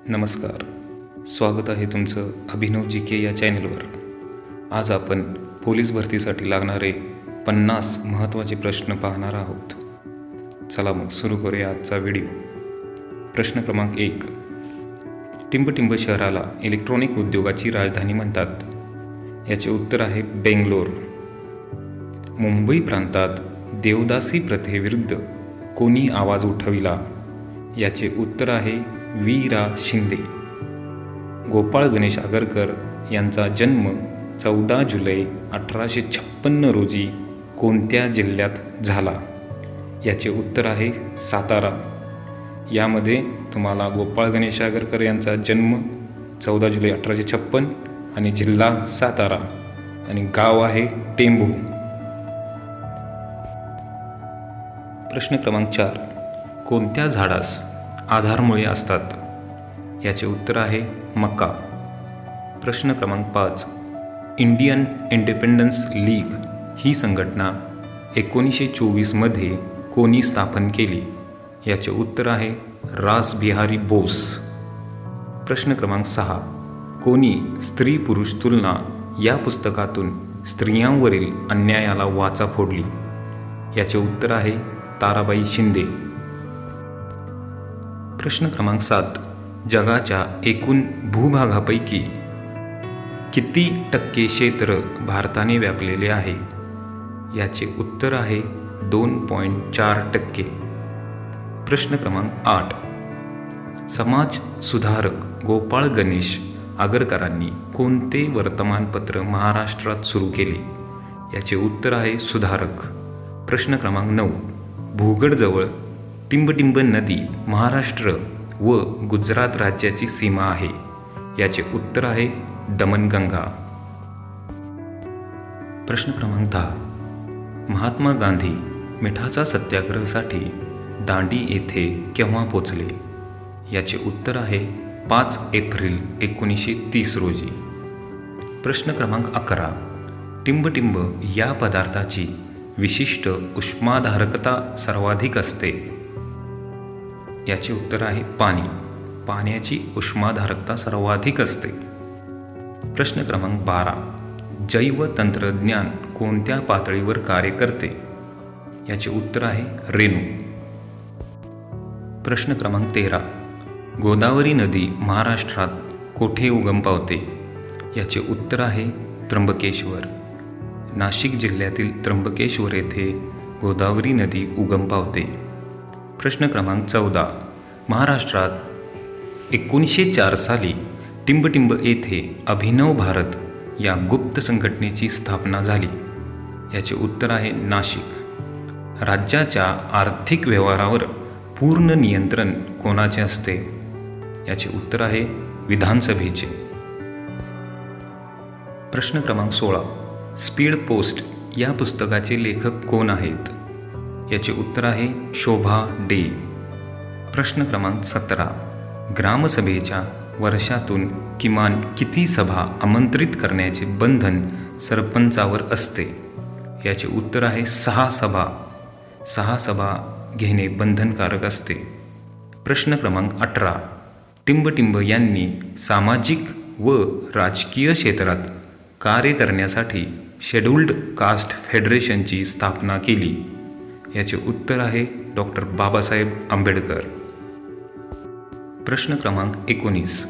नमस्कार, स्वागत आहे तुमचं अभिनव जी के या चॅनलवर. आज आपण पोलीस भरतीसाठी लागणारे 50 महत्त्वाचे प्रश्न पाहणार आहोत. चला मग सुरू करूया आजचा व्हिडिओ. प्रश्न क्रमांक 1. टिंबटिंब शहराला इलेक्ट्रॉनिक उद्योगाची राजधानी म्हणतात. याचे उत्तर आहे बेंगलोर. मुंबई प्रांतात देवदासी प्रथेविरुद्ध कोणी आवाज उठविला? याचे उत्तर आहे वी रा शिंदे. गोपाळ गणेश आगरकर यांचा जन्म 14 जुलै 1856 रोजी कोणत्या जिल्ह्यात झाला? याचे उत्तर आहे सातारा. यामध्ये तुम्हाला गोपाळ गणेश आगरकर यांचा जन्म 14 जुलै 1856 आणि जिल्हा सातारा आणि गाव आहे टेंभू. प्रश्न क्रमांक 4. कोणत्या झाडास आधारमुळे असतात? याचे उत्तर आहे मका. प्रश्न क्रमांक 5. इंडियन इंडिपेंडन्स लीग ही संघटना 1924 मध्ये कोणी स्थापन केली? याचे उत्तर आहे रास बिहारी बोस. प्रश्न क्रमांक 6. कोणी स्त्री पुरुष तुलना या पुस्तकातून स्त्रियांवरील अन्यायाला वाचा फोडली? याचे उत्तर आहे ताराबाई शिंदे. प्रश्न क्रमांक 7. जगाच्या एकूण भूभागापैकी किती टक्के क्षेत्र भारताने व्यापलेले आहे? याचे उत्तर आहे 2.4%. प्रश्न क्रमांक 8. समाज सुधारक गोपाळ गणेश आगरकरांनी कोणते वर्तमानपत्र महाराष्ट्रात सुरू केले? याचे उत्तर आहे सुधारक. प्रश्न क्रमांक 9. भूगडजवळ टिंबटिंब नदी महाराष्ट्र व गुजरात राज्याची सीमा आहे. याचे उत्तर आहे दमनगंगा. प्रश्न क्रमांक 10. महात्मा गांधी मिठाचा सत्याग्रहासाठी दांडी येथे केव्हा पोचले? याचे उत्तर आहे 5 एप्रिल 1930 रोजी. प्रश्न क्रमांक 11. टिंबटिंब या पदार्थाची विशिष्ट उष्माधारकता सर्वाधिक असते? याचे उत्तर आहे पाणी. पाण्याची उष्माधारकता सर्वाधिक असते. प्रश्न क्रमांक 12. जैव तंत्रज्ञान कोणत्या पातळीवर कार्य करते? याचे उत्तर आहे रेणू. प्रश्न क्रमांक 13. गोदावरी नदी महाराष्ट्रात कोठे उगम पावते? याचे उत्तर आहे त्र्यंबकेश्वर. नाशिक जिल्ह्यातील त्र्यंबकेश्वर येथे गोदावरी नदी उगम पावते. प्रश्न क्रमांक 14. महाराष्ट्रात 1904 साली टिंबटिंब येथे अभिनव भारत या गुप्त संघटनेची स्थापना झाली. याचे उत्तर आहे नाशिक. राज्याच्या आर्थिक व्यवहारावर पूर्ण नियंत्रण कोणाचे असते? याचे उत्तर आहे विधानसभेचे. प्रश्न क्रमांक 16. स्पीड पोस्ट या पुस्तकाचे लेखक कोण आहेत? याचे उत्तर आहे शोभा डे. प्रश्न क्रमांक 17. ग्रामसभेच्या वर्षातून किमान किती सभा आमंत्रित करण्याचे बंधन सरपंचावर असते? याचे उत्तर आहे 6 सभा. 6 सभा घेणे बंधनकारक असते. प्रश्न क्रमांक 18. टिंबटिंब यांनी सामाजिक व राजकीय क्षेत्रात कार्य करण्यासाठी शेड्यूल्ड कास्ट फेडरेशनची स्थापना केली. याचे उत्तर आहे डॉक्टर बाबासाहेब आंबेडकर. प्रश्न क्रमांक 19.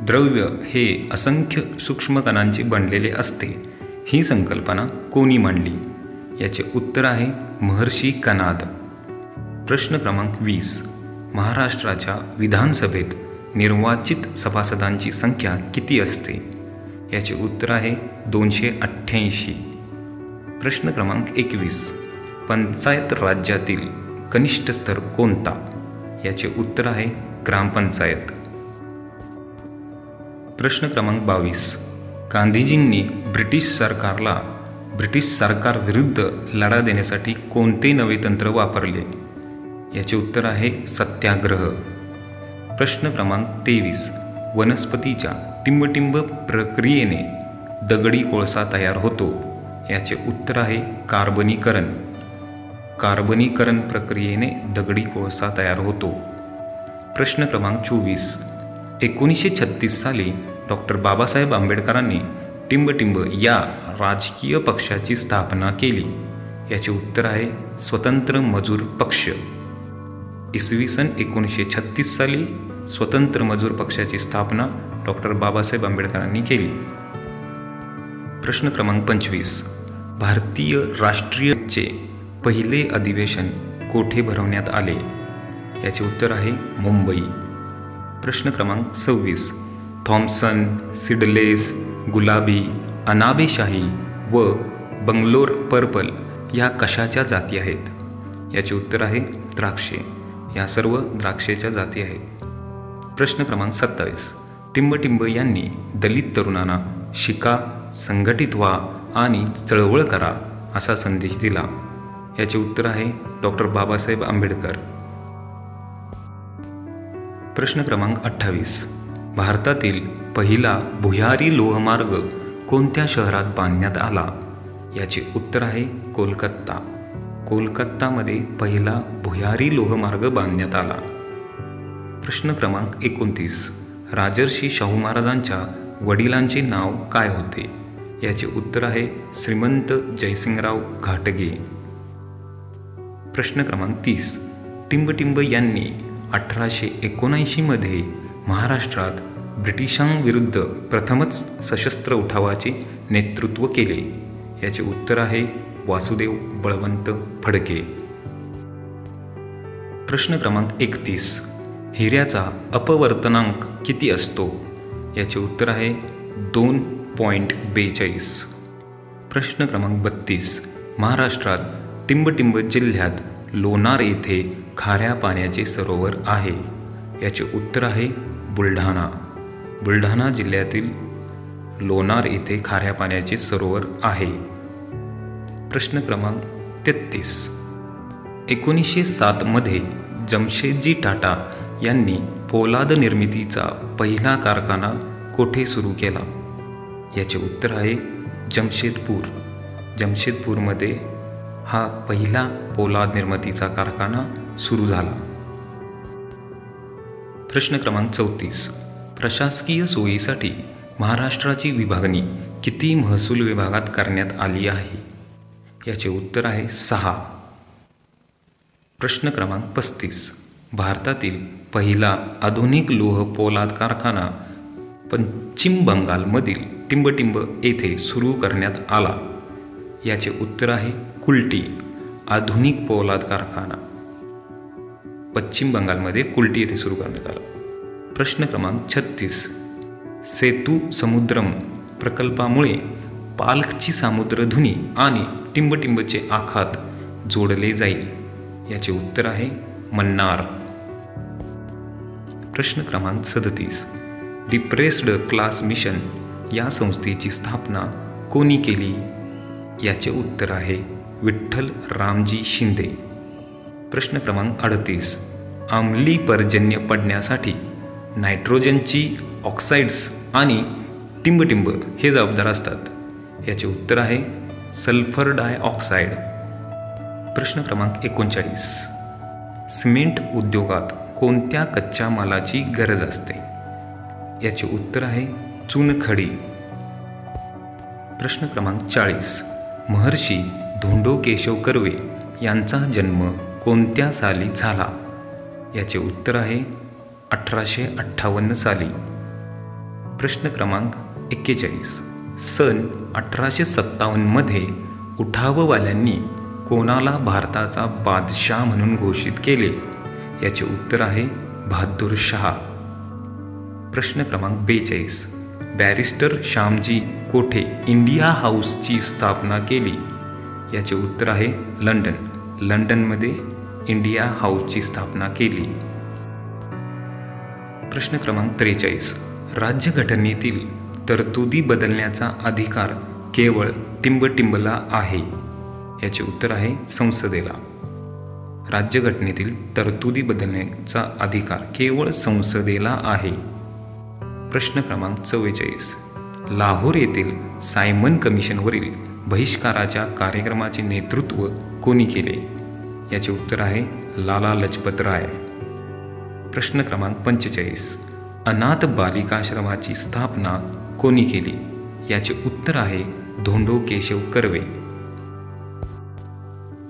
द्रव्य हे असंख्य सूक्ष्म कणांचे बनलेले असते ही संकल्पना कोणी मांडली? याचे उत्तर आहे महर्षी कनाद. प्रश्न क्रमांक 20. महाराष्ट्राच्या विधानसभेत निर्वाचित सभासदांची संख्या किती असते? याचे उत्तर आहे 288. प्रश्न क्रमांक 21. पंचायत राज्यातील कनिष्ठ स्तर कोणता? याचे उत्तर आहे ग्रामपंचायत. प्रश्न क्रमांक 22. गांधीजींनी ब्रिटिश सरकार विरुद्ध लढा देण्यासाठी कोणते नवे तंत्र वापरले? याचे उत्तर आहे सत्याग्रह. प्रश्न क्रमांक 23. वनस्पतीच्या टिंबटिंब प्रक्रियेने दगडी कोळसा तयार होतो. याचे उत्तर आहे कार्बनीकरण. कार्बनीकरण प्रक्रियेने दगडी कोळसा तयार होतो. प्रश्न क्रमांक 24. 1936 साली डॉक्टर बाबासाहेब आंबेडकरांनी टिंबटिंब या राजकीय पक्षाची स्थापना केली? याचे उत्तर आहे स्वतंत्र मजूर पक्ष. इसवी सन 1936 साली स्वतंत्र मजूर पक्षाची स्थापना डॉक्टर बाबासाहेब आंबेडकरांनी केली. प्रश्न क्रमांक 25. भारतीय राष्ट्रीयचे पहिले अधिवेशन कोठे भरवण्यात आले? याचे उत्तर आहे मुंबई. प्रश्न क्रमांक 26. थॉम्सन, सिडलेस, गुलाबी, अनाबेशाही व बंगलोर पर्पल या कशाच्या जाती आहेत? याचे उत्तर आहे द्राक्षे. या सर्व द्राक्षेच्या जाती आहेत. प्रश्न क्रमांक 27. टिंबटिंब यांनी दलित तरुणांना शिका, संघटित व्हा आणि चळवळ करा असा संदेश दिला. याचे उत्तर आहे डॉक्टर बाबासाहेब आंबेडकर. प्रश्न क्रमांक 28. भारतातील पहिला भुयारी लोहमार्ग कोणत्या शहरात बांधण्यात आला? याचे उत्तर आहे कोलकाता. कोलकातामध्ये पहिला भुयारी लोहमार्ग बांधण्यात आला. प्रश्न क्रमांक 29. राजर्षी शाहू महाराजांच्या वडिलांचे नाव काय होते? याचे उत्तर आहे श्रीमंत जयसिंगराव घाटगे. प्रश्न क्रमांक 30. टिंबटिंब यांनी 1879 मध्ये महाराष्ट्रात ब्रिटिशांविरुद्ध प्रथमच सशस्त्र उठावाचे नेतृत्व केले. याचे उत्तर आहे वासुदेव बळवंत फडके. प्रश्न क्रमांक 31. हिऱ्याचा अपवर्तनांक किती असतो? याचे उत्तर आहे 2.42. प्रश्न क्रमांक 32. महाराष्ट्रात टिंबटिंब जिल्ह्यात लोणार येथे खाऱ्या पाण्याचे सरोवर आहे. याचे उत्तर आहे बुलढाणा. बुलढाणा जिल्ह्यातील लोणार येथे खाऱ्या पाण्याचे सरोवर आहे. प्रश्न क्रमांक 33. 1907 मध्ये जमशेदजी टाटा यांनी पोलाद निर्मितीचा पहिला कारखाना कोठे सुरू केला? याचे उत्तर आहे जमशेदपूर. जमशेदपूरमध्ये हा पहिला पोलाद निर्मितीचा कारखाना सुरू झाला. प्रश्न क्रमांक 34. प्रशासकीय सोयीसाठी महाराष्ट्राची विभागणी किती महसूल विभागात करण्यात आली आहे? याचे उत्तर आहे 6. प्रश्न क्रमांक 35. भारतातील पहिला आधुनिक लोह पोलाद कारखाना पश्चिम बंगालमधील टिंबटिंब येथे सुरू करण्यात आला. याचे उत्तर आहे कुल्टी. आधुनिक पोलाद कारखाना पश्चिम बंगालमध्ये कुल्टी येथे सुरू करण्यात आला. प्रश्न क्रमांक 36. सेतू समुद्रम प्रकल्पामुळे पालखची सामुद्रधुनी आणि टिंबटिंबचे आखात जोडले जाईल. याचे उत्तर आहे मन्नार. प्रश्न क्रमांक 37. डिप्रेस्ड क्लास मिशन या संस्थेची स्थापना कोणी केली? याचे उत्तर आहे विठ्ठल रामजी शिंदे. प्रश्न क्रमांक 38. आम्ली पर्जन्य पडण्यासाठी नायट्रोजनची ऑक्साईड्स आणि टिंबटिंब हे जबाबदार असतात. याचे उत्तर आहे सल्फर डायऑक्साईड. प्रश्न क्रमांक 39. सिमेंट उद्योगात कोणत्या कच्च्या मालाची गरज असते? याचे उत्तर आहे चुनखडी. प्रश्न क्रमांक 40. महर्षी धोंडो केशव कर्वे यांचा जन्म कोणत्या साली झाला? याचे उत्तर आहे 1858 साली. प्रश्न क्रमांक 41. सन 1857 मध्ये उठाववाल्यांनी कोणाला भारताचा बादशाह म्हणून घोषित केले? याचे उत्तर आहे बहादूर शाह. प्रश्न क्रमांक 42. बॅरिस्टर श्यामजी कोठे इंडिया हाऊसची स्थापना केली? याचे उत्तर आहे लंडन. लंडनमध्ये इंडिया हाऊसची स्थापना केली. प्रश्न क्रमांक 43. राज्यघटनेतील तरतुदी बदलण्याचा अधिकार केवळ टिंबटिंबला आहे? याचे उत्तर आहे संसदेला. राज्यघटनेतील तरतुदी बदलण्याचा अधिकार केवळ संसदेला आहे. प्रश्न क्रमांक 44. लाहोर येथील सायमन कमिशनवरील बहिष्काराच्या कार्यक्रमाचे नेतृत्व कोणी केले? याचे उत्तर आहे लाला लजपत राय. प्रश्न क्रमांक 45. अनाथ बालिकाश्रमाची स्थापना कोणी केली? याचे उत्तर आहे धोंडो केशव कर्वे.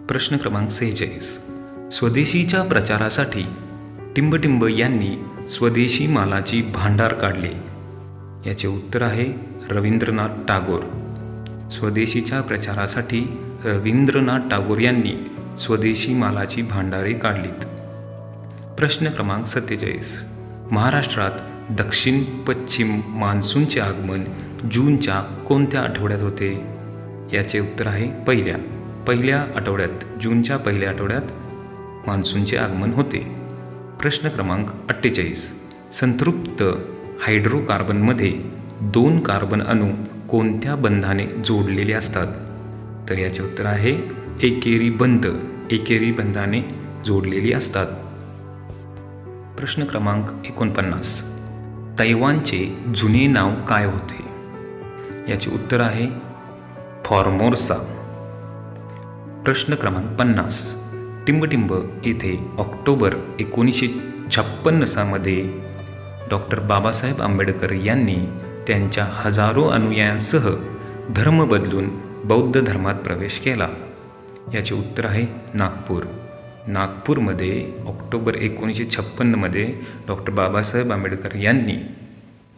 प्रश्न क्रमांक 46. स्वदेशीच्या प्रचारासाठी टिंबटिंब यांनी स्वदेशी मालाची भांडार काढले. याचे उत्तर आहे रवींद्रनाथ टागोर. स्वदेशीच्या प्रचारासाठी रवींद्रनाथ टागोर यांनी स्वदेशी मालाची भांडारे काढलीत. प्रश्न क्रमांक 47. महाराष्ट्रात दक्षिण पश्चिम मान्सूनचे आगमन जूनच्या कोणत्या आठवड्यात होते? याचे उत्तर आहे पहिल्या आठवड्यात. जूनच्या पहिल्या आठवड्यात मान्सूनचे आगमन होते. प्रश्न क्रमांक 48. संतृप्त हायड्रोकार्बनमध्ये 2 कार्बन अणू कोणत्या बंधाने जोडलेले असतात? तर याचे उत्तर आहे एकेरी बंधाने जोडलेली असतात. प्रश्न क्रमांक 49. तैवानचे जुने नाव काय होते? याचे उत्तर आहे फॉर्मोसा. प्रश्न क्रमांक 50. टिंबटिंब येथे ऑक्टोबर 1956 मध्ये डॉक्टर बाबासाहेब आंबेडकर यांनी त्यांच्या हजारो अनुयायांसह धर्म बदलून बौद्ध धर्मात प्रवेश केला. याचे उत्तर आहे नागपूरमध्ये ऑक्टोबर 1956 मध्ये डॉक्टर बाबासाहेब आंबेडकर यांनी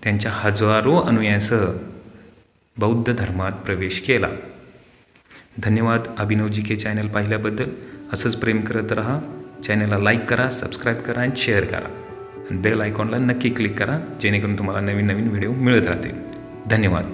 त्यांच्या हजारो अनुयायांसह बौद्ध धर्मात प्रवेश केला. धन्यवाद अभिनव जी के चॅनल पाहिल्याबद्दल. असंच प्रेम करत राहा. चॅनलला लाईक करा, सबस्क्राईब करा आणि शेअर करा. बेल आयकॉनला नक्की क्लिक करा जेणेकरून तुम्हाला नवीन व्हिडिओ मिळत राहतील. धन्यवाद.